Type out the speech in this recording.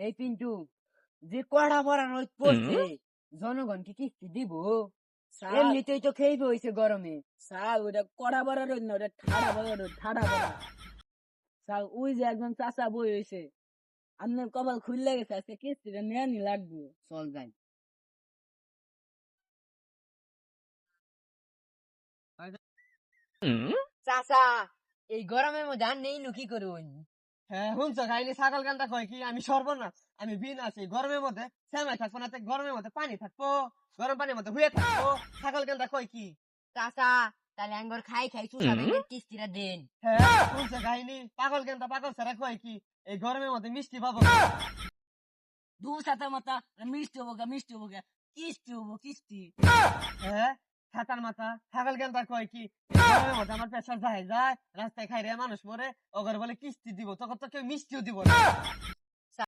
এই পিন্টু, যে কড়া ভরা রোদ পড়ছে, জনগণকে কিস্তি দিব? এমনিতেই তো খেয়ে হয়েছে গরমে। স্যার ওটা কড়া বড় রোদ না, ওটা ঠাড়া বড় রোদ, ঠাড়া বড়। স্যার ওই যে একজন চাচা বই হয়েছে, আপনার কপাল খুললে গেছে, আজকে কিস্তিটা নেওয়ানি লাগবে। চল যাই। চাচা, এই গরমের মধ্যে আর নেই নু কি করুন? হ্যাঁ শুনছ খাইনি ছাগল গান্দা কয় কি আমি সর্বনাশ, আমি বিন আছি গরমের মধ্যে শ্যামাই থাকবো না, গরমের মধ্যে পানি থাকবো, গরম পানির মধ্যে হুয়ে থাকবো। ছাগল গান্দা কয় কি? চাচা, তাহলে আঙ্গর খাই খাই চুষা ব্যাংকের কিস্তিটা দেন। হ্যাঁ শুনছ খাইনি পাগল গান্দা পাগল ছাড়া কয় কি এই গরমের মধ্যে মিষ্টি পাবো? দু সাথে মাথা মিষ্টি হবো গা, মিষ্টি হবো গা, কিস্তি হবো কিস্তি। হ্যাঁ ছাতার মাথা ছাগল গান্দা কয় কি গরমের মধ্যে আমার পেশার যায় রাস্তায় খাই রে মানুষ মরে, ওগর বলে কিস্তি দিব, তখন তো কেউ মিষ্টিও দিব না।